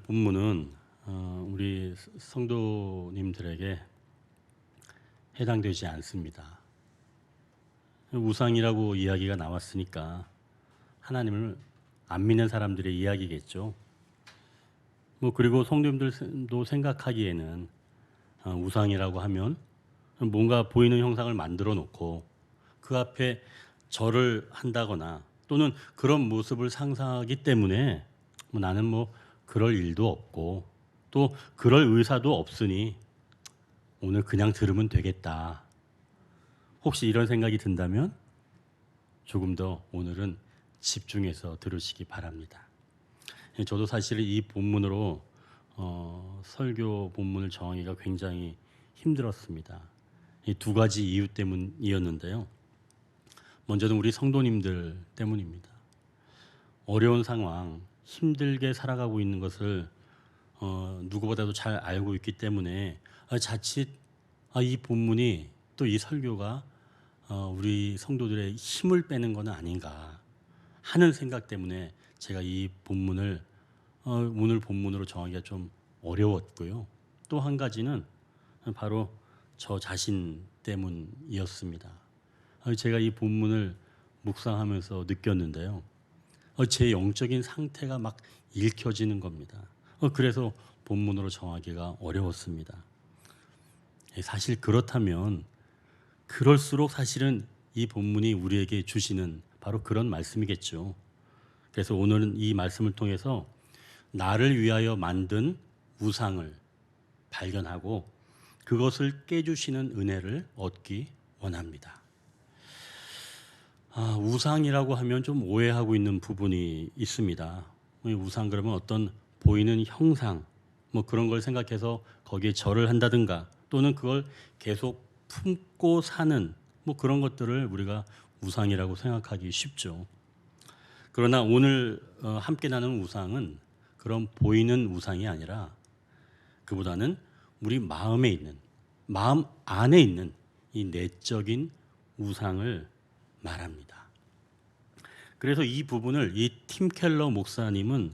본문은 우리 성도님들에게 해당되지 않습니다. 우상이라고 이야기가 나왔으니까 하나님을 안 믿는 사람들의 이야기겠죠. 그리고 성도님들도 생각하기에는 우상이라고 하면 뭔가 보이는 형상을 만들어 놓고 그 앞에 절을 한다거나 또는 그런 모습을 상상하기 때문에 나는 그럴 일도 없고 또 그럴 의사도 없으니 오늘 그냥 들으면 되겠다. 혹시 이런 생각이 든다면 조금 더 오늘은 집중해서 들으시기 바랍니다. 저도 사실 이 본문으로 설교 본문을 정하기가 굉장히 힘들었습니다. 이 두 가지 이유 때문이었는데요. 먼저는 우리 성도님들 때문입니다. 어려운 상황, 힘들게 살아가고 있는 것을 누구보다도 잘 알고 있기 때문에 자칫 이 본문이 또 이 설교가 우리 성도들의 힘을 빼는 건 아닌가 하는 생각 때문에 제가 이 본문을 오늘 본문으로 정하기가 좀 어려웠고요. 또 한 가지는 바로 저 자신 때문이었습니다. 제가 이 본문을 묵상하면서 느꼈는데요. 제 영적인 상태가 막 읽혀지는 겁니다. 그래서 본문으로 정하기가 어려웠습니다. 사실 그렇다면 그럴수록 사실은 이 본문이 우리에게 주시는 바로 그런 말씀이겠죠. 그래서 오늘은 이 말씀을 통해서 나를 위하여 만든 우상을 발견하고 그것을 깨주시는 은혜를 얻기 원합니다. 우상이라고 하면 좀 오해하고 있는 부분이 있습니다. 우상 그러면 어떤 보이는 형상 그런 걸 생각해서 거기에 절을 한다든가 또는 그걸 계속 품고 사는 그런 것들을 우리가 우상이라고 생각하기 쉽죠. 그러나 오늘 함께 나누는 우상은 그런 보이는 우상이 아니라 그보다는 우리 마음에 있는, 마음 안에 있는 이 내적인 우상을 말합니다. 그래서 이 부분을 이 팀 켈러 목사님은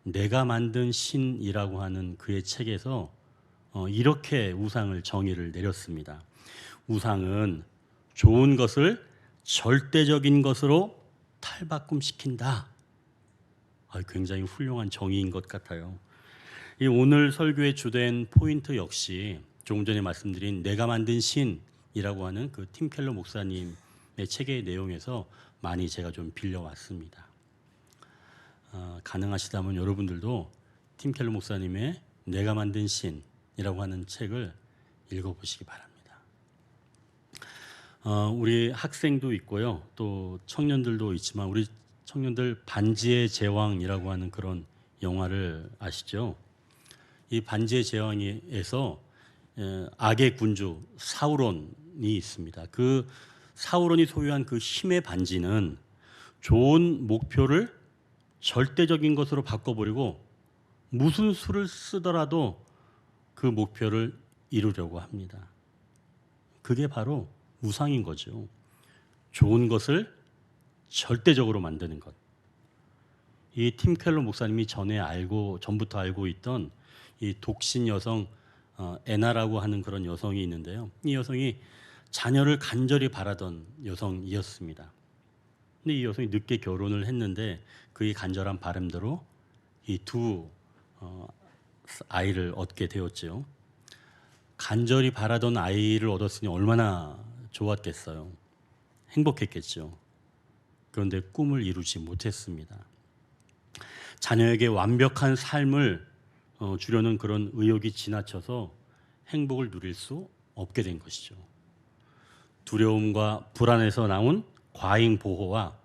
내가 만든 신이라고 하는 그의 책에서 이렇게 우상을 정의를 내렸습니다. 우상은 좋은 것을 절대적인 것으로 탈바꿈시킨다. 굉장히 훌륭한 정의인 것 같아요. 이 오늘 설교의 주된 포인트 역시 조금 전에 말씀드린 내가 만든 신이라고 하는 그 팀 켈러 목사님의 책의 내용에서 많이 제가 좀 빌려왔습니다. 가능하시다면 여러분들도 팀 켈러 목사님의 내가 만든 신이라고 하는 책을 읽어보시기 바랍니다. 우리 학생도 있고요, 또 청년들도 있지만 우리 청년들 반지의 제왕이라고 하는 그런 영화를 아시죠? 이 반지의 제왕에서 악의 군주 사우론이 있습니다. 그 사우론이 소유한 그 힘의 반지는 좋은 목표를 절대적인 것으로 바꿔버리고 무슨 수를 쓰더라도 그 목표를 이루려고 합니다. 그게 바로 우상인 거죠. 좋은 것을 절대적으로 만드는 것. 이 팀 켈러 목사님이 전부터 알고 있던 이 독신 여성 애나라고 하는 그런 여성이 있는데요. 이 여성이 자녀를 간절히 바라던 여성이었습니다. 근데 이 여성이 늦게 결혼을 했는데 그의 간절한 바람대로 이 두 아이를 얻게 되었죠. 간절히 바라던 아이를 얻었으니 얼마나 좋았겠어요. 행복했겠죠. 그런데 꿈을 이루지 못했습니다. 자녀에게 완벽한 삶을 주려는 그런 의욕이 지나쳐서 행복을 누릴 수 없게 된 것이죠. 두려움과 불안에서 나온 과잉 보호와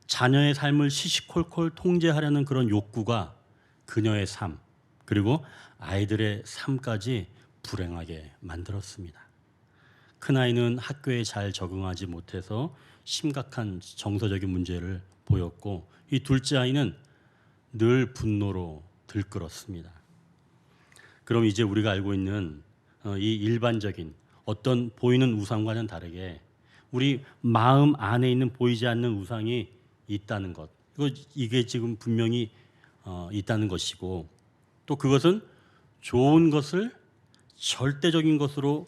자녀의 삶을 시시콜콜 통제하려는 그런 욕구가 그녀의 삶 그리고 아이들의 삶까지 불행하게 만들었습니다. 큰아이는 학교에 잘 적응하지 못해서 심각한 정서적인 문제를 보였고 이 둘째 아이는 늘 분노로 들끓었습니다. 그럼 이제 우리가 알고 있는 이 일반적인 어떤 보이는 우상과는 다르게 우리 마음 안에 있는 보이지 않는 우상이 있다는 것. 이게 지금 분명히 있다는 것이고 또 그것은 좋은 것을 절대적인 것으로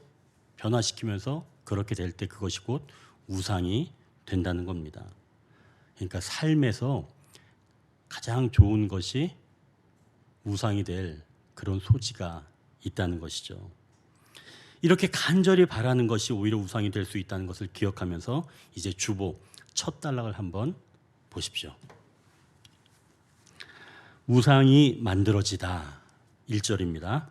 변화시키면서 그렇게 될 때 그것이 곧 우상이 된다는 겁니다. 그러니까 삶에서 가장 좋은 것이 우상이 될 그런 소지가 있다는 것이죠. 이렇게 간절히 바라는 것이 오히려 우상이 될 수 있다는 것을 기억하면서 이제 주보 첫 단락을 한번 보십시오. 우상이 만들어지다. 1절입니다.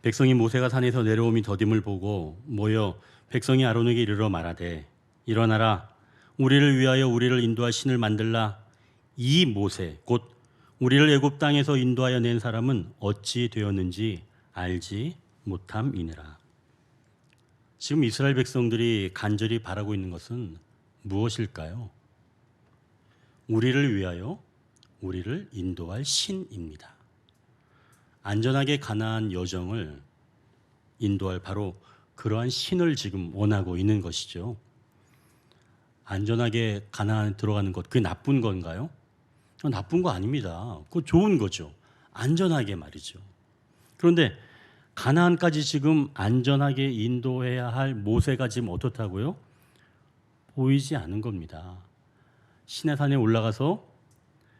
백성이 모세가 산에서 내려오미 더딤을 보고 모여 백성이 아론에게 이르러 말하되 일어나라 우리를 위하여 우리를 인도할 신을 만들라. 이 모세 곧 우리를 애굽 땅에서 인도하여 낸 사람은 어찌 되었는지 알지 못함이니라. 지금 이스라엘 백성들이 간절히 바라고 있는 것은 무엇일까요? 우리를 위하여 우리를 인도할 신입니다. 안전하게 가나안 여정을 인도할 바로 그러한 신을 지금 원하고 있는 것이죠. 안전하게 가나안에 들어가는 것, 그게 나쁜 건가요? 나쁜 거 아닙니다. 그거 좋은 거죠. 안전하게 말이죠. 그런데 가나안까지 지금 안전하게 인도해야 할 모세가 지금 어떻다고요? 보이지 않은 겁니다. 시내산에 올라가서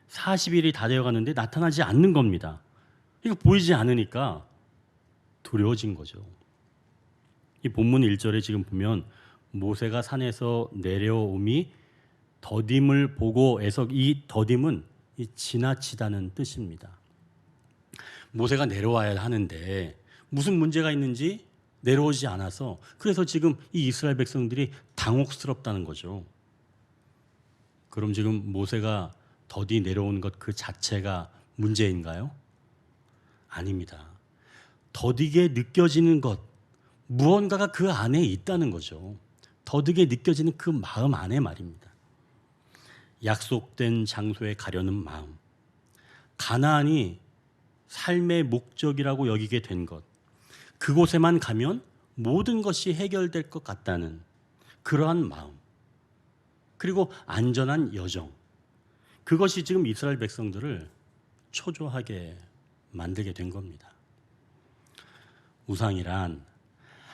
40일이 다 되어가는데 나타나지 않는 겁니다. 이거 보이지 않으니까 두려워진 거죠. 이 본문 1절에 지금 보면 모세가 산에서 내려옴이 더딤을 보고에서 이 더딤은 이 지나치다는 뜻입니다. 모세가 내려와야 하는데 무슨 문제가 있는지 내려오지 않아서 그래서 지금 이 이스라엘 백성들이 당혹스럽다는 거죠. 그럼 지금 모세가 더디 내려오는 것 그 자체가 문제인가요? 아닙니다. 더디게 느껴지는 것, 무언가가 그 안에 있다는 거죠. 더디게 느껴지는 그 마음 안에 말입니다. 약속된 장소에 가려는 마음, 가나안이 삶의 목적이라고 여기게 된 것, 그곳에만 가면 모든 것이 해결될 것 같다는 그러한 마음, 그리고 안전한 여정, 그것이 지금 이스라엘 백성들을 초조하게 만들게 된 겁니다. 우상이란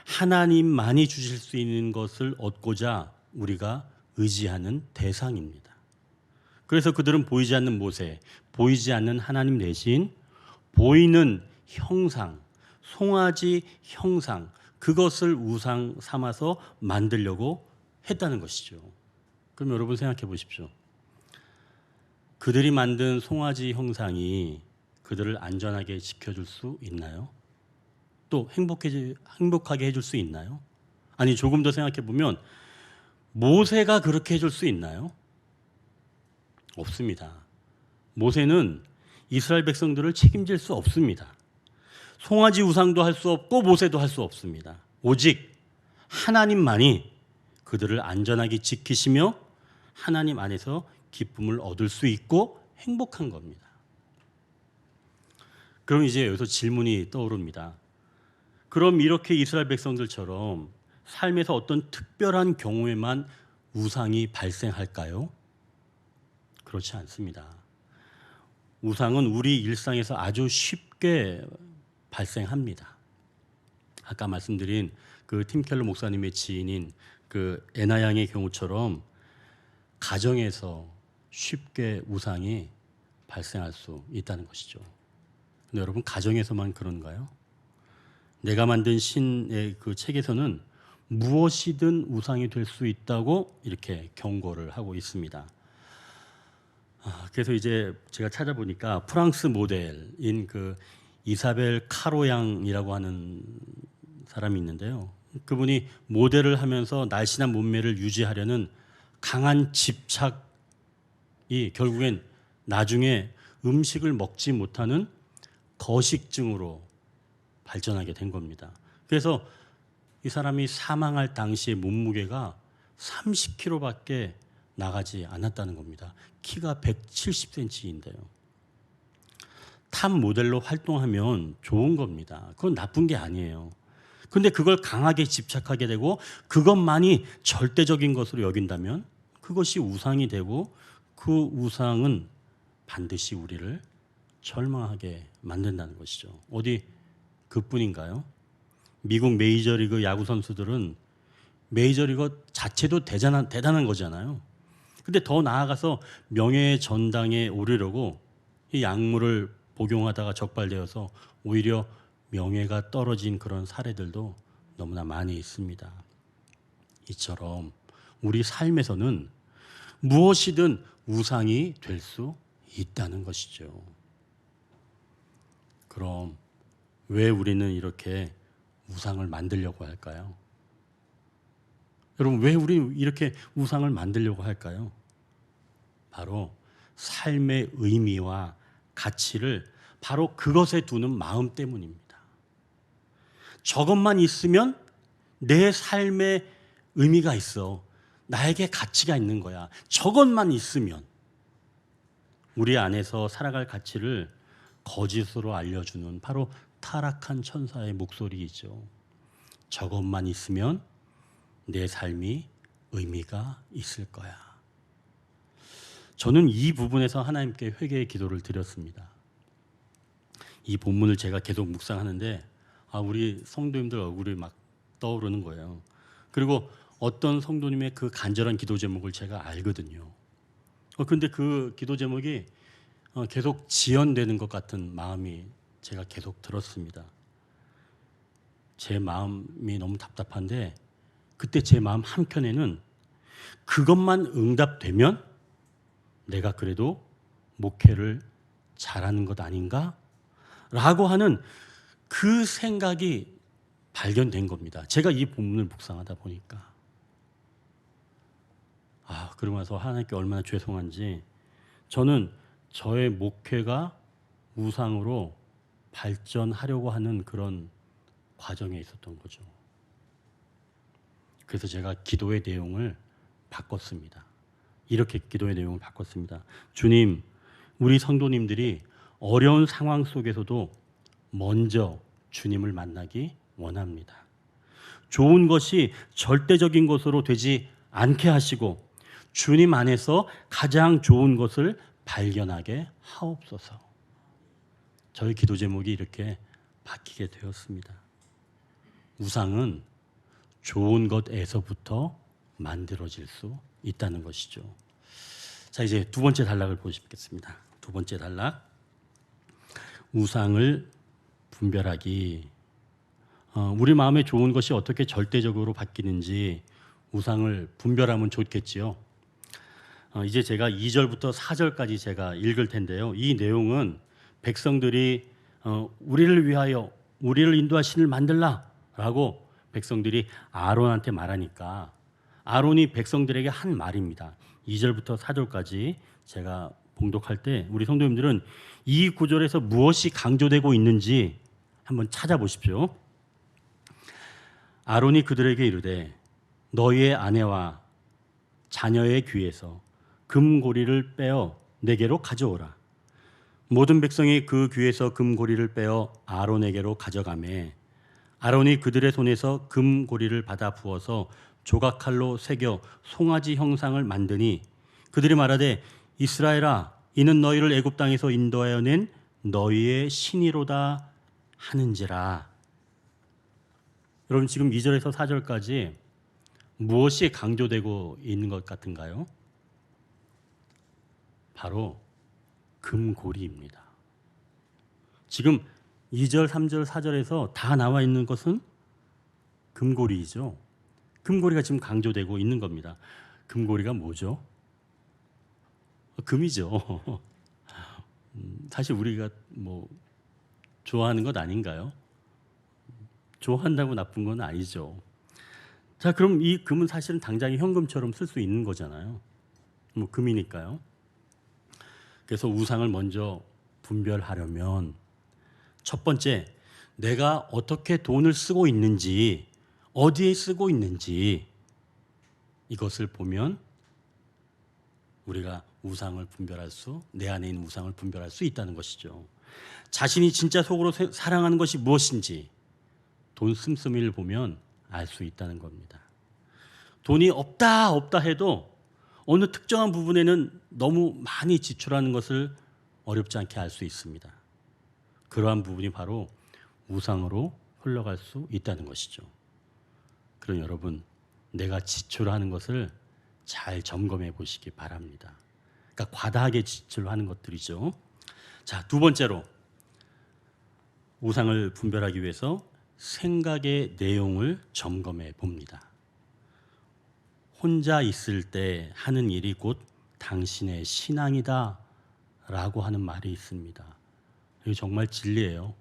하나님만이 주실 수 있는 것을 얻고자 우리가 의지하는 대상입니다. 그래서 그들은 보이지 않는 모세, 보이지 않는 하나님 대신 보이는 형상, 송아지 형상, 그것을 우상 삼아서 만들려고 했다는 것이죠. 그럼 여러분 생각해 보십시오. 그들이 만든 송아지 형상이 그들을 안전하게 지켜줄 수 있나요? 또 행복하게 해줄 수 있나요? 아니, 조금 더 생각해 보면 모세가 그렇게 해줄 수 있나요? 없습니다. 모세는 이스라엘 백성들을 책임질 수 없습니다. 송아지 우상도 할 수 없고 모세도 할 수 없습니다. 오직 하나님만이 그들을 안전하게 지키시며 하나님 안에서 기쁨을 얻을 수 있고 행복한 겁니다. 그럼 이제 여기서 질문이 떠오릅니다. 그럼 이렇게 이스라엘 백성들처럼 삶에서 어떤 특별한 경우에만 우상이 발생할까요? 그렇지 않습니다. 우상은 우리 일상에서 아주 쉽게 발생합니다. 아까 말씀드린 그 팀 켈러 목사님의 지인인 그 애나 양의 경우처럼 가정에서 쉽게 우상이 발생할 수 있다는 것이죠. 근데 여러분, 가정에서만 그런가요? 내가 만든 신의 그 책에서는 무엇이든 우상이 될 수 있다고 이렇게 경고를 하고 있습니다. 그래서 이제 제가 찾아보니까 프랑스 모델인 그 이사벨 카로양이라고 하는 사람이 있는데요. 그분이 모델을 하면서 날씬한 몸매를 유지하려는 강한 집착이 결국엔 나중에 음식을 먹지 못하는 거식증으로 발전하게 된 겁니다. 그래서 이 사람이 사망할 당시의 몸무게가 30kg밖에 나가지 않았다는 겁니다. 키가 170cm인데요. 탑 모델로 활동하면 좋은 겁니다. 그건 나쁜 게 아니에요. 근데 그걸 강하게 집착하게 되고 그것만이 절대적인 것으로 여긴다면 그것이 우상이 되고 그 우상은 반드시 우리를 절망하게 만든다는 것이죠. 어디 그뿐인가요? 미국 메이저리그 야구 선수들은 메이저리그 자체도 대단한 거잖아요. 근데 더 나아가서 명예의 전당에 오르려고 이 약물을 복용하다가 적발되어서 오히려 명예가 떨어진 그런 사례들도 너무나 많이 있습니다. 이처럼 우리 삶에서는 무엇이든 우상이 될 수 있다는 것이죠. 그럼 왜 우리는 이렇게 우상을 만들려고 할까요? 여러분, 왜 우리는 이렇게 우상을 만들려고 할까요? 바로 삶의 의미와 가치를 바로 그것에 두는 마음 때문입니다. 저것만 있으면 내 삶의 의미가 있어. 나에게 가치가 있는 거야. 저것만 있으면 우리 안에서 살아갈 가치를 거짓으로 알려주는 바로 타락한 천사의 목소리이죠. 저것만 있으면 내 삶이 의미가 있을 거야. 저는 이 부분에서 하나님께 회개의 기도를 드렸습니다. 이 본문을 제가 계속 묵상하는데 우리 성도님들 얼굴이 막 떠오르는 거예요. 그리고 어떤 성도님의 그 간절한 기도 제목을 제가 알거든요. 그런데 그 기도 제목이 계속 지연되는 것 같은 마음이 제가 계속 들었습니다. 제 마음이 너무 답답한데 그때 제 마음 한켠에는 그것만 응답되면 내가 그래도 목회를 잘하는 것 아닌가? 라고 하는 그 생각이 발견된 겁니다. 제가 이 본문을 묵상하다 보니까. 그러고 나서 하나님께 얼마나 죄송한지 저는 저의 목회가 우상으로 발전하려고 하는 그런 과정에 있었던 거죠. 그래서 제가 기도의 내용을 바꿨습니다. 이렇게 기도의 내용을 바꿨습니다. 주님, 우리 성도님들이 어려운 상황 속에서도 먼저 주님을 만나기 원합니다. 좋은 것이 절대적인 것으로 되지 않게 하시고 주님 안에서 가장 좋은 것을 발견하게 하옵소서. 저희 기도 제목이 이렇게 바뀌게 되었습니다. 우상은 좋은 것에서부터 만들어질 수 있다는 것이죠. 자, 이제 두 번째 단락을 보시겠습니다. 두 번째 단락. 우상을 분별하기. 우리 마음에 좋은 것이 어떻게 절대적으로 바뀌는지 우상을 분별하면 좋겠지요. 이제 제가 2절부터 4절까지 제가 읽을 텐데요. 이 내용은 백성들이 우리를 위하여 우리를 인도할 신을 만들라라고 백성들이 아론한테 말하니까 아론이 백성들에게 한 말입니다. 2절부터 4절까지 제가 봉독할 때 우리 성도님들은 이 구절에서 무엇이 강조되고 있는지 한번 찾아보십시오. 아론이 그들에게 이르되 너희의 아내와 자녀의 귀에서 금고리를 빼어 내게로 가져오라. 모든 백성이 그 귀에서 금고리를 빼어 아론에게로 가져가매 아론이 그들의 손에서 금고리를 받아 부어서 조각칼로 새겨 송아지 형상을 만드니 그들이 말하되 이스라엘아 이는 너희를 애굽 땅에서 인도하여 낸 너희의 신이로다 하는지라. 여러분 지금 2절에서 4절까지 무엇이 강조되고 있는 것 같은가요? 바로 금고리입니다. 지금 2절, 3절, 4절에서 다 나와 있는 것은 금고리이죠. 금고리가 지금 강조되고 있는 겁니다. 금고리가 뭐죠? 금이죠. 사실 우리가 뭐 좋아하는 것 아닌가요? 좋아한다고 나쁜 건 아니죠. 자, 그럼 이 금은 사실은 당장에 현금처럼 쓸 수 있는 거잖아요. 뭐 금이니까요. 그래서 우상을 먼저 분별하려면 첫 번째, 내가 어떻게 돈을 쓰고 있는지, 어디에 쓰고 있는지 이것을 보면 우리가 우상을 분별할 수, 내 안에 있는 우상을 분별할 수 있다는 것이죠. 자신이 진짜 속으로 사랑하는 것이 무엇인지 돈 씀씀이를 보면 알 수 있다는 겁니다. 돈이 없다 해도 어느 특정한 부분에는 너무 많이 지출하는 것을 어렵지 않게 알 수 있습니다. 그러한 부분이 바로 우상으로 흘러갈 수 있다는 것이죠. 그럼 여러분, 내가 지출하는 것을 잘 점검해 보시기 바랍니다. 그러니까 과다하게 지출하는 것들이죠. 자, 두 번째로 우상을 분별하기 위해서 생각의 내용을 점검해 봅니다. 혼자 있을 때 하는 일이 곧 당신의 신앙이다 라고 하는 말이 있습니다. 이거 정말 진리예요.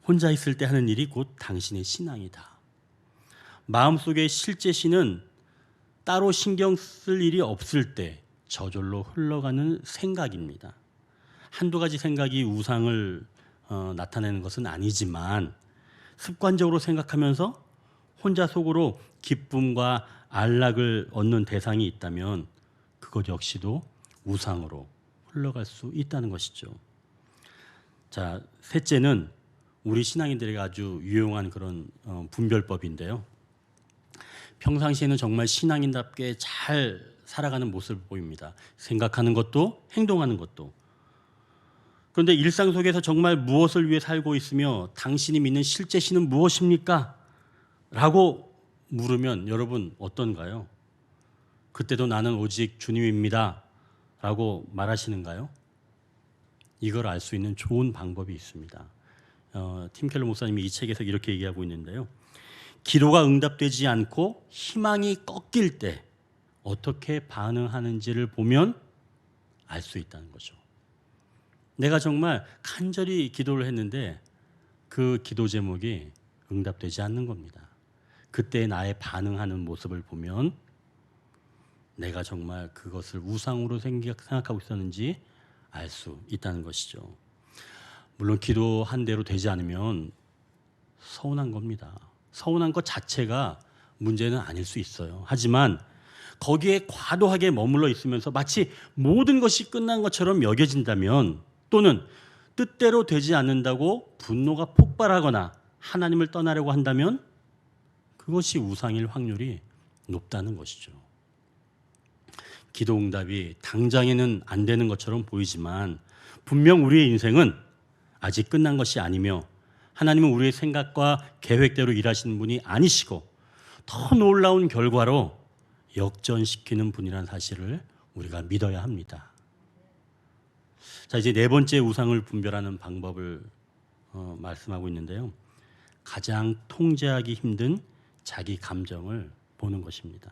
혼자 있을 때 하는 일이 곧 당신의 신앙이다. 마음속의 실제 신은 따로 신경 쓸 일이 없을 때 저절로 흘러가는 생각입니다. 한두 가지 생각이 우상을 나타내는 것은 아니지만 습관적으로 생각하면서 혼자 속으로 기쁨과 안락을 얻는 대상이 있다면 그것 역시도 우상으로 흘러갈 수 있다는 것이죠. 자, 셋째는 우리 신앙인들에게 아주 유용한 그런 분별법인데요. 평상시에는 정말 신앙인답게 잘 살아가는 모습을 보입니다. 생각하는 것도 행동하는 것도. 그런데 일상 속에서 정말 무엇을 위해 살고 있으며 당신이 믿는 실제 신은 무엇입니까? 라고 물으면 여러분 어떤가요? 그때도 나는 오직 주님입니다 라고 말하시는가요? 이걸 알 수 있는 좋은 방법이 있습니다. 팀 켈러 목사님이 이 책에서 이렇게 얘기하고 있는데요. 기도가 응답되지 않고 희망이 꺾일 때 어떻게 반응하는지를 보면 알 수 있다는 거죠. 내가 정말 간절히 기도를 했는데 그 기도 제목이 응답되지 않는 겁니다. 그때 나의 반응하는 모습을 보면 내가 정말 그것을 우상으로 생각하고 있었는지 알 수 있다는 것이죠. 물론 기도한 대로 되지 않으면 서운한 겁니다. 서운한 것 자체가 문제는 아닐 수 있어요. 하지만 거기에 과도하게 머물러 있으면서 마치 모든 것이 끝난 것처럼 여겨진다면 또는 뜻대로 되지 않는다고 분노가 폭발하거나 하나님을 떠나려고 한다면 그것이 우상일 확률이 높다는 것이죠. 기도 응답이 당장에는 안 되는 것처럼 보이지만 분명 우리의 인생은 아직 끝난 것이 아니며 하나님은 우리의 생각과 계획대로 일하시는 분이 아니시고 더 놀라운 결과로 역전시키는 분이라는 사실을 우리가 믿어야 합니다. 자, 이제 네 번째 우상을 분별하는 방법을 말씀하고 있는데요. 가장 통제하기 힘든 자기 감정을 보는 것입니다.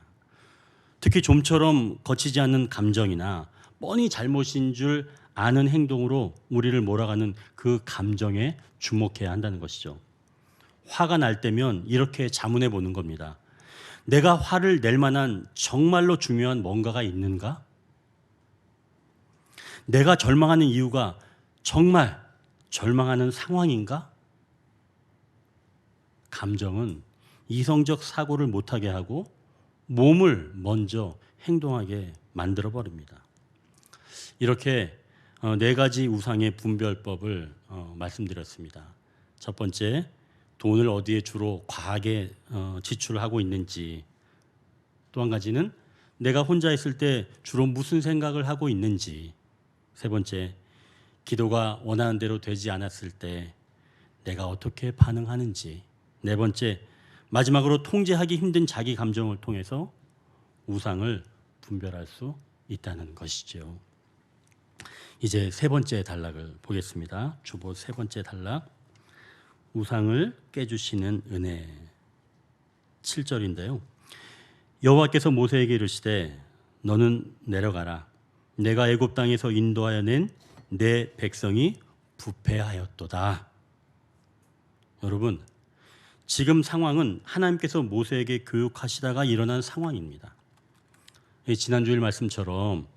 특히 좀처럼 거치지 않는 감정이나 뻔히 잘못인 줄 아는 행동으로 우리를 몰아가는 그 감정에 주목해야 한다는 것이죠. 화가 날 때면 이렇게 자문해 보는 겁니다. 내가 화를 낼 만한 정말로 중요한 뭔가가 있는가? 내가 절망하는 이유가 정말 절망하는 상황인가? 감정은 이성적 사고를 못하게 하고 몸을 먼저 행동하게 만들어 버립니다. 이렇게 네 가지 우상의 분별법을 말씀드렸습니다. 첫 번째, 돈을 어디에 주로 과하게 지출하고 있는지. 또 한 가지는 내가 혼자 있을 때 주로 무슨 생각을 하고 있는지. 세 번째, 기도가 원하는 대로 되지 않았을 때 내가 어떻게 반응하는지. 네 번째, 마지막으로 통제하기 힘든 자기 감정을 통해서 우상을 분별할 수 있다는 것이죠. 이제 세 번째 단락을 보겠습니다. 주보 세 번째 단락, 우상을 깨주시는 은혜. 7절인데요. 여호와께서 모세에게 이르시되 너는 내려가라. 내가 애굽 땅에서 인도하여 낸 내 백성이 부패하였도다. 여러분, 지금 상황은 하나님께서 모세에게 교육하시다가 일어난 상황입니다. 지난주일 말씀처럼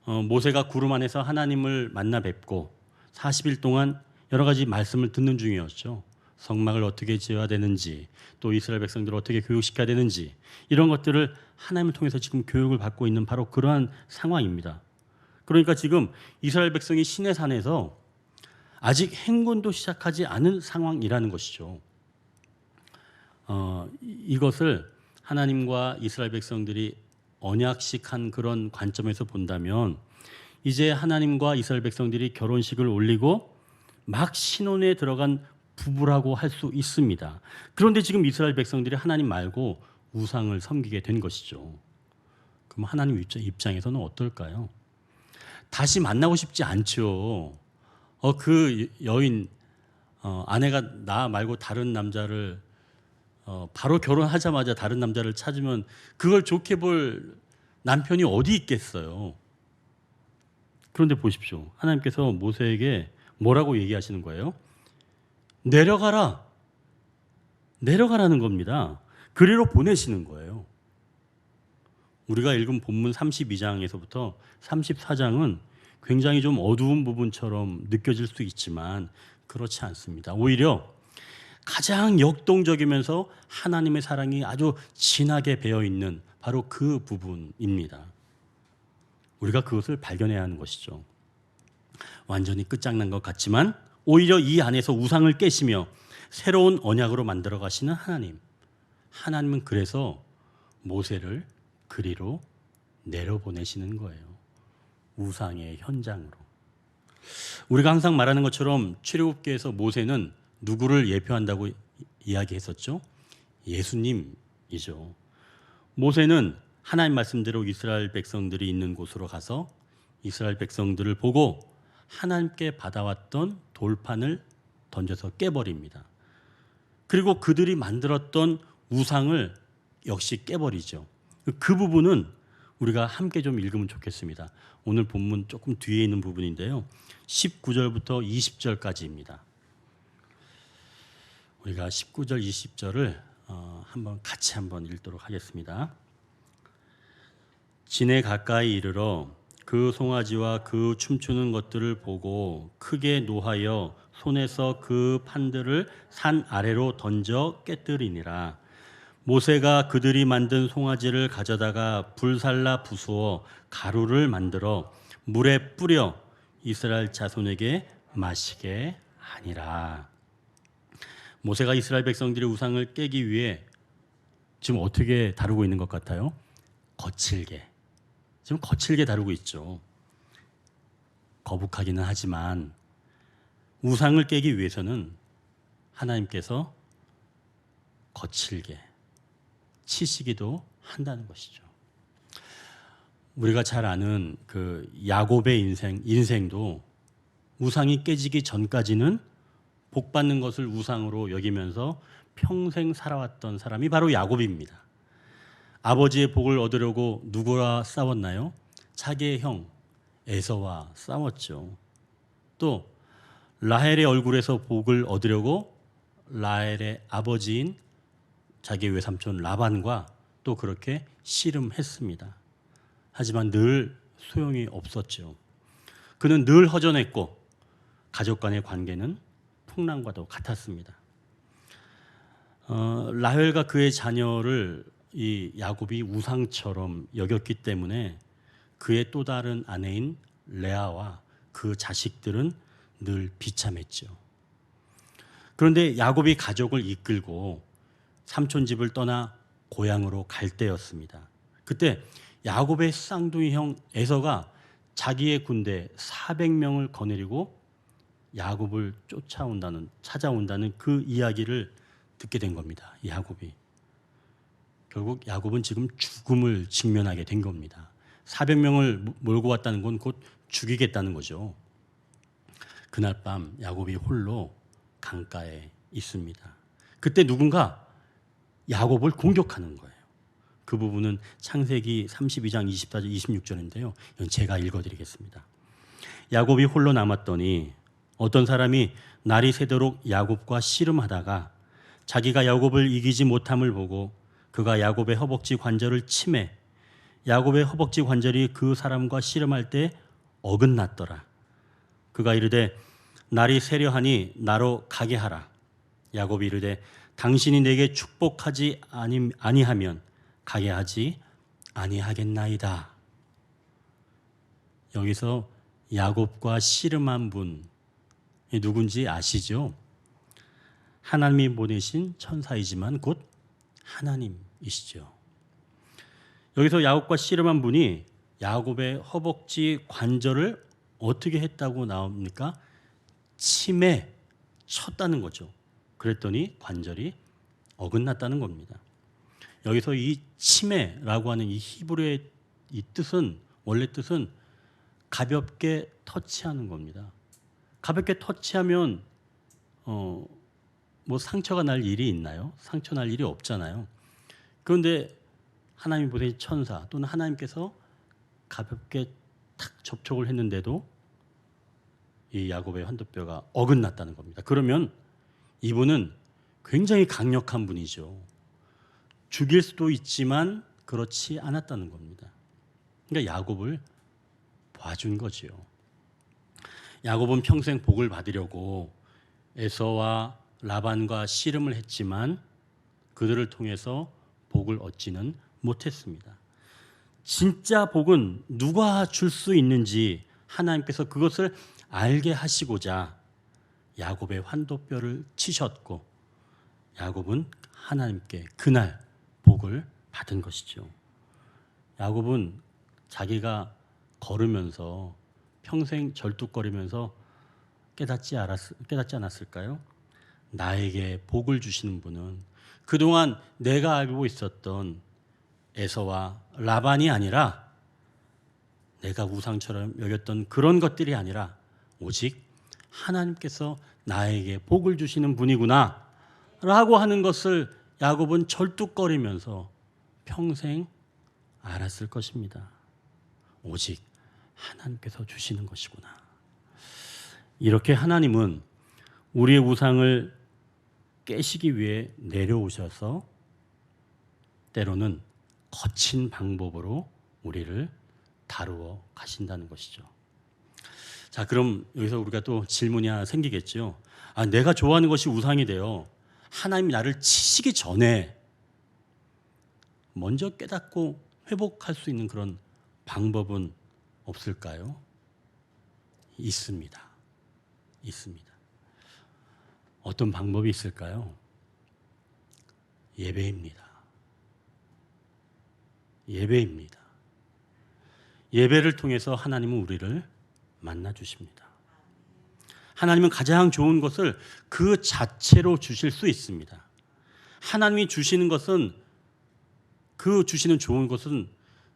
모세가 구름 안에서 하나님을 만나 뵙고 40일 동안 여러 가지 말씀을 듣는 중이었죠. 성막을 어떻게 지어야 되는지, 또 이스라엘 백성들을 어떻게 교육시켜야 되는지, 이런 것들을 하나님을 통해서 지금 교육을 받고 있는 바로 그러한 상황입니다. 그러니까 지금 이스라엘 백성이 시내산에서 아직 행군도 시작하지 않은 상황이라는 것이죠. 이것을 하나님과 이스라엘 백성들이 언약식한 그런 관점에서 본다면 이제 하나님과 이스라엘 백성들이 결혼식을 올리고 막 신혼에 들어간 부부라고 할 수 있습니다. 그런데 지금 이스라엘 백성들이 하나님 말고 우상을 섬기게 된 것이죠. 그럼 하나님 입장에서는 어떨까요? 다시 만나고 싶지 않죠. 그 여인 아내가 나 말고 다른 남자를 바로 결혼하자마자 다른 남자를 찾으면 그걸 좋게 볼 남편이 어디 있겠어요. 그런데 보십시오. 하나님께서 모세에게 뭐라고 얘기하시는 거예요? 내려가라. 내려가라는 겁니다. 그리로 보내시는 거예요. 우리가 읽은 본문 32장에서부터 34장은 굉장히 좀 어두운 부분처럼 느껴질 수 있지만 그렇지 않습니다. 오히려 가장 역동적이면서 하나님의 사랑이 아주 진하게 배어 있는 바로 그 부분입니다. 우리가 그것을 발견해야 하는 것이죠. 완전히 끝장난 것 같지만 오히려 이 안에서 우상을 깨시며 새로운 언약으로 만들어 가시는 하나님. 하나님은 그래서 모세를 그리로 내려보내시는 거예요. 우상의 현장으로. 우리가 항상 말하는 것처럼 출애굽기에서 모세는 누구를 예표한다고 이야기했었죠? 예수님이죠. 모세는 하나님 말씀대로 이스라엘 백성들이 있는 곳으로 가서 이스라엘 백성들을 보고 하나님께 받아왔던 돌판을 던져서 깨버립니다. 그리고 그들이 만들었던 우상을 역시 깨버리죠. 그 부분은 우리가 함께 좀 읽으면 좋겠습니다. 오늘 본문 조금 뒤에 있는 부분인데요. 19절부터 20절까지입니다. 우리가 19절, 20절을 같이 한번 읽도록 하겠습니다. 진에 가까이 이르러 그 송아지와 그 춤추는 것들을 보고 크게 노하여 손에서 그 판들을 산 아래로 던져 깨뜨리니라. 모세가 그들이 만든 송아지를 가져다가 불살라 부수어 가루를 만들어 물에 뿌려 이스라엘 자손에게 마시게 하니라. 모세가 이스라엘 백성들의 우상을 깨기 위해 지금 어떻게 다루고 있는 것 같아요? 거칠게. 지금 거칠게 다루고 있죠. 거북하기는 하지만 우상을 깨기 위해서는 하나님께서 거칠게 치시기도 한다는 것이죠. 우리가 잘 아는 그 야곱의 인생도 우상이 깨지기 전까지는 복 받는 것을 우상으로 여기면서 평생 살아왔던 사람이 바로 야곱입니다. 아버지의 복을 얻으려고 누구와 싸웠나요? 자기의 형 에서와 싸웠죠. 또 라헬의 얼굴에서 복을 얻으려고 라헬의 아버지인 자기의 외삼촌 라반과 또 그렇게 씨름했습니다. 하지만 늘 소용이 없었죠. 그는 늘 허전했고 가족 간의 관계는 풍랑과도 같았습니다. 라헬과 그의 자녀를 이 야곱이 우상처럼 여겼기 때문에 그의 또 다른 아내인 레아와 그 자식들은 늘 비참했죠. 그런데 야곱이 가족을 이끌고 삼촌 집을 떠나 고향으로 갈 때였습니다. 그때 야곱의 쌍둥이 형 에서가 자기의 군대 400명을 거느리고 야곱을 찾아온다는 그 이야기를 듣게 된 겁니다. 야곱이. 결국 야곱은 지금 죽음을 직면하게 된 겁니다. 400명을 몰고 왔다는 건 곧 죽이겠다는 거죠. 그날 밤 야곱이 홀로 강가에 있습니다. 그때 누군가 야곱을 공격하는 거예요. 그 부분은 창세기 32장 24절 26절인데요. 이건 제가 읽어드리겠습니다. 야곱이 홀로 남았더니 어떤 사람이 날이 새도록 야곱과 씨름하다가 자기가 야곱을 이기지 못함을 보고 그가 야곱의 허벅지 관절을 치매 야곱의 허벅지 관절이 그 사람과 씨름할 때 어긋났더라. 그가 이르되 날이 새려하니 나로 가게 하라. 야곱이 이르되 당신이 내게 축복하지 아니하면 가게 하지 아니하겠나이다. 여기서 야곱과 씨름한 분 누군지 아시죠? 하나님이 보내신 천사이지만 곧 하나님이시죠. 여기서 야곱과 씨름한 분이 야곱의 허벅지 관절을 어떻게 했다고 나옵니까? 침에 쳤다는 거죠. 그랬더니 관절이 어긋났다는 겁니다. 여기서 이 침에라고 하는 이 히브리어의 이 뜻은 원래 뜻은 가볍게 터치하는 겁니다. 가볍게 터치하면 뭐 상처가 날 일이 있나요? 상처 날 일이 없잖아요. 그런데 하나님 보내신 천사 또는 하나님께서 가볍게 탁 접촉을 했는데도 이 야곱의 환도뼈가 어긋났다는 겁니다. 그러면 이분은 굉장히 강력한 분이죠. 죽일 수도 있지만 그렇지 않았다는 겁니다. 그러니까 야곱을 봐준 거지요. 야곱은 평생 복을 받으려고 에서와 라반과 씨름을 했지만 그들을 통해서 복을 얻지는 못했습니다. 진짜 복은 누가 줄 수 있는지 하나님께서 그것을 알게 하시고자 야곱의 환도뼈를 치셨고 야곱은 하나님께 그날 복을 받은 것이죠. 야곱은 자기가 걸으면서 평생 절뚝거리면서 깨닫지 않았을까요? 나에게 복을 주시는 분은 그동안 내가 알고 있었던 에서와 라반이 아니라 내가 우상처럼 여겼던 그런 것들이 아니라 오직 하나님께서 나에게 복을 주시는 분이구나 라고 하는 것을 야곱은 절뚝거리면서 평생 알았을 것입니다. 오직 하나님께서 주시는 것이구나. 이렇게 하나님은 우리의 우상을 깨시기 위해 내려오셔서 때로는 거친 방법으로 우리를 다루어 가신다는 것이죠. 자, 그럼 여기서 우리가 또 질문이 하나 생기겠죠. 내가 좋아하는 것이 우상이 되어 하나님이 나를 치시기 전에 먼저 깨닫고 회복할 수 있는 그런 방법은 없을까요? 있습니다. 어떤 방법이 있을까요? 예배입니다. 예배를 통해서 하나님은 우리를 만나 주십니다. 하나님은 가장 좋은 것을 그 자체로 주실 수 있습니다. 하나님이 주시는 것은 그 주시는 좋은 것은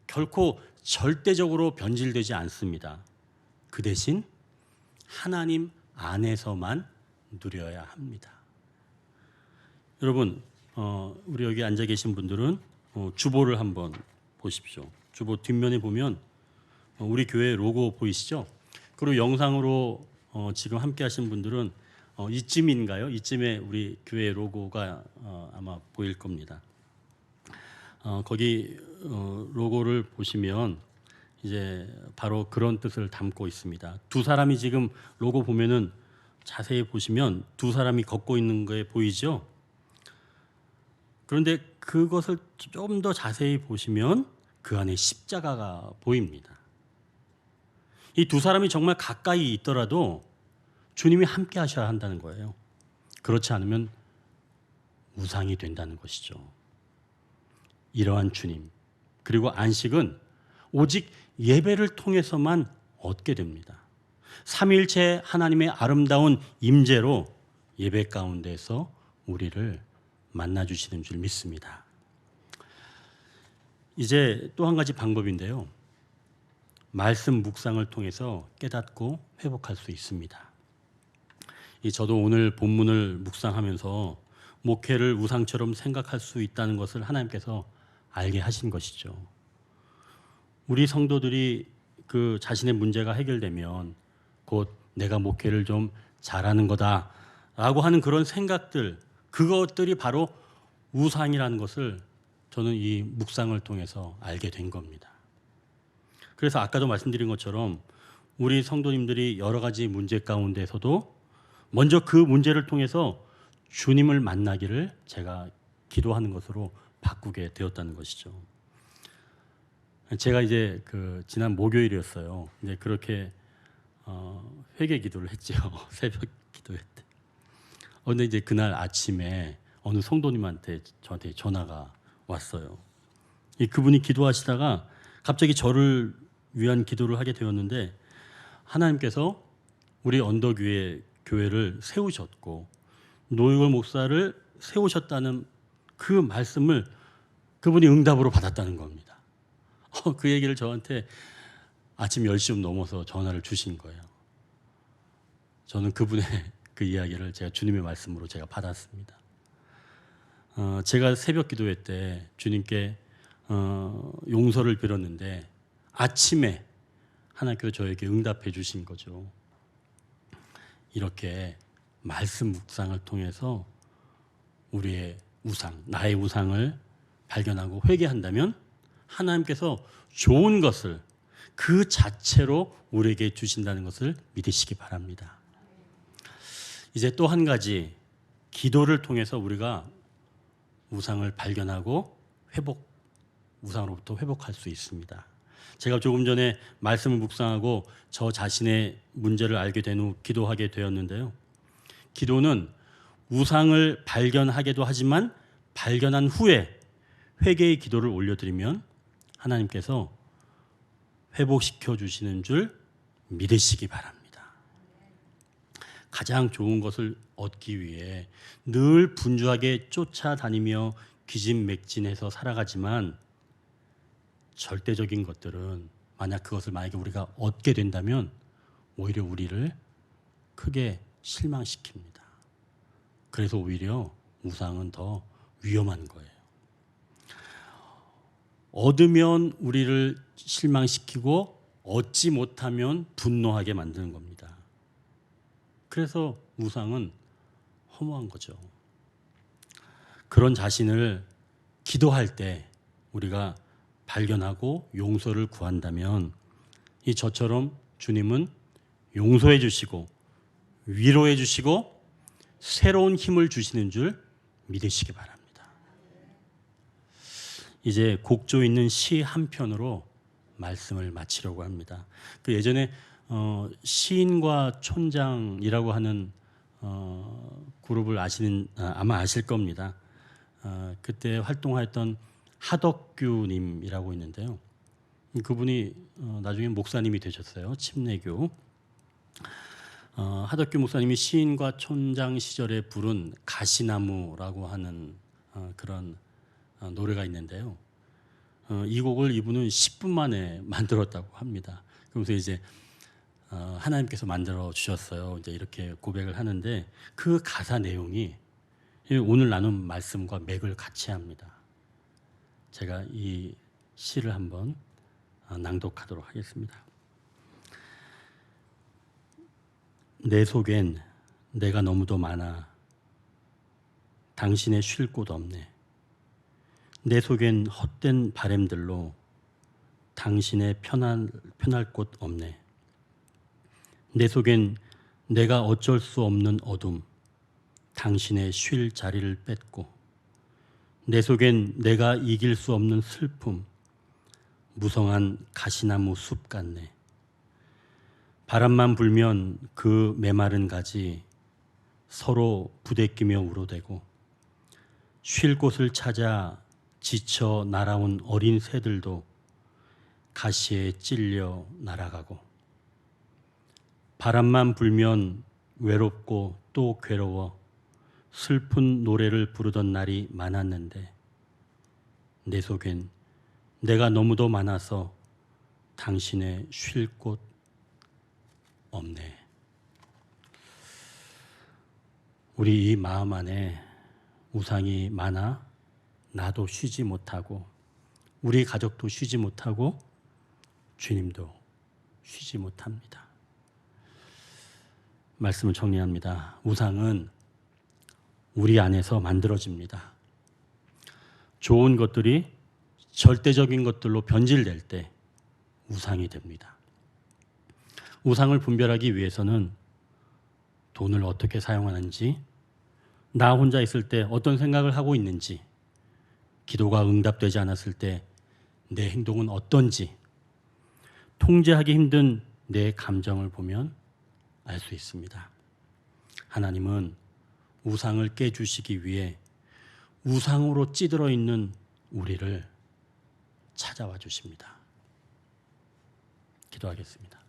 결코 절대적으로 변질되지 않습니다. 그 대신 하나님 안에서만 누려야 합니다. 여러분, 우리 여기 앉아 계신 분들은 주보를 한번 보십시오. 주보 뒷면에 보면 우리 교회 로고 보이시죠? 그리고 영상으로 지금 함께 하신 분들은 이쯤인가요? 이쯤에 우리 교회 로고가 아마 보일 겁니다. 거기 로고를 보시면 이제 바로 그런 뜻을 담고 있습니다. 두 사람이 지금 로고 보면은 자세히 보시면 두 사람이 걷고 있는 거에 보이죠? 그런데 그것을 좀 더 자세히 보시면 그 안에 십자가가 보입니다. 이 두 사람이 정말 가까이 있더라도 주님이 함께 하셔야 한다는 거예요. 그렇지 않으면 우상이 된다는 것이죠. 이러한 주님 그리고 안식은 오직 예배를 통해서만 얻게 됩니다. 삼위일체 하나님의 아름다운 임재로 예배 가운데서 우리를 만나주시는 줄 믿습니다. 이제 또 한 가지 방법인데요. 말씀 묵상을 통해서 깨닫고 회복할 수 있습니다. 저도 오늘 본문을 묵상하면서 목회를 우상처럼 생각할 수 있다는 것을 하나님께서 알게 하신 것이죠. 우리 성도들이 그 자신의 문제가 해결되면 곧 내가 목회를 좀 잘하는 거다라고 하는 그런 생각들, 그것들이 바로 우상이라는 것을 저는 이 묵상을 통해서 알게 된 겁니다. 그래서 아까도 말씀드린 것처럼 우리 성도님들이 여러 가지 문제 가운데서도 먼저 그 문제를 통해서 주님을 만나기를 제가 기도하는 것으로 바꾸게 되었다는 것이죠. 제가 이제 그 지난 목요일이었어요. 이제 그렇게 회개 기도를 했죠. 새벽 기도했대. 근데 이제 그날 아침에 어느 성도님한테 저한테 전화가 왔어요. 그분이 기도하시다가 갑자기 저를 위한 기도를 하게 되었는데 하나님께서 우리 언덕 위에 교회를 세우셨고 노유월 목사를 세우셨다는 그 말씀을 그분이 응답으로 받았다는 겁니다. 그 얘기를 저한테 아침 10시 넘어서 전화를 주신 거예요. 저는 그분의 그 이야기를 제가 주님의 말씀으로 제가 받았습니다. 제가 새벽 기도회 때 주님께 용서를 빌었는데 아침에 하나님께서 저에게 응답해 주신 거죠. 이렇게 말씀 묵상을 통해서 우리의 우상, 나의 우상을 발견하고 회개한다면 하나님께서 좋은 것을 그 자체로 우리에게 주신다는 것을 믿으시기 바랍니다. 이제 또 한 가지, 기도를 통해서 우리가 우상을 발견하고 우상으로부터 회복할 수 있습니다. 제가 조금 전에 말씀을 묵상하고 저 자신의 문제를 알게 된 후 기도하게 되었는데요. 기도는 우상을 발견하게도 하지만 발견한 후에 회개의 기도를 올려드리면 하나님께서 회복시켜 주시는 줄 믿으시기 바랍니다. 가장 좋은 것을 얻기 위해 늘 분주하게 쫓아다니며 기진맥진해서 살아가지만 절대적인 것들은 만약에 우리가 얻게 된다면 오히려 우리를 크게 실망시킵니다. 그래서 오히려 우상은 더 위험한 거예요. 얻으면 우리를 실망시키고 얻지 못하면 분노하게 만드는 겁니다. 그래서 우상은 허무한 거죠. 그런 자신을 기도할 때 우리가 발견하고 용서를 구한다면 이 저처럼 주님은 용서해 주시고 위로해 주시고 새로운 힘을 주시는 줄 믿으시기 바랍니다. 이제 곡조 있는 시 한 편으로 말씀을 마치려고 합니다. 그 예전에 시인과 촌장이라고 하는 그룹을 아마 아실 겁니다. 그때 활동하였던 하덕규님이라고 있는데요. 그분이 나중에 목사님이 되셨어요. 침례교. 하덕규 목사님이 시인과 촌장 시절에 부른 가시나무라고 하는 그런 노래가 있는데요. 이 곡을 이분은 10분 만에 만들었다고 합니다. 그러면서 이제 하나님께서 만들어 주셨어요. 이제 이렇게 고백을 하는데 그 가사 내용이 오늘 나눈 말씀과 맥을 같이 합니다. 제가 이 시를 한번 낭독하도록 하겠습니다. 내 속엔 내가 너무도 많아 당신의 쉴 곳 없네. 내 속엔 헛된 바램들로 당신의 편할 곳 없네. 내 속엔 내가 어쩔 수 없는 어둠, 당신의 쉴 자리를 뺏고 내 속엔 내가 이길 수 없는 슬픔, 무성한 가시나무 숲 같네. 바람만 불면 그 메마른 가지 서로 부대끼며 울어대고 쉴 곳을 찾아 지쳐 날아온 어린 새들도 가시에 찔려 날아가고 바람만 불면 외롭고 또 괴로워 슬픈 노래를 부르던 날이 많았는데 내 속엔 내가 너무도 많아서 당신의 쉴 곳 없네. 우리 이 마음 안에 우상이 많아 나도 쉬지 못하고 우리 가족도 쉬지 못하고 주님도 쉬지 못합니다. 말씀을 정리합니다. 우상은 우리 안에서 만들어집니다. 좋은 것들이 절대적인 것들로 변질될 때 우상이 됩니다. 우상을 분별하기 위해서는 돈을 어떻게 사용하는지, 나 혼자 있을 때 어떤 생각을 하고 있는지, 기도가 응답되지 않았을 때 내 행동은 어떤지, 통제하기 힘든 내 감정을 보면 알 수 있습니다. 하나님은 우상을 깨주시기 위해 우상으로 찌들어 있는 우리를 찾아와 주십니다. 기도하겠습니다.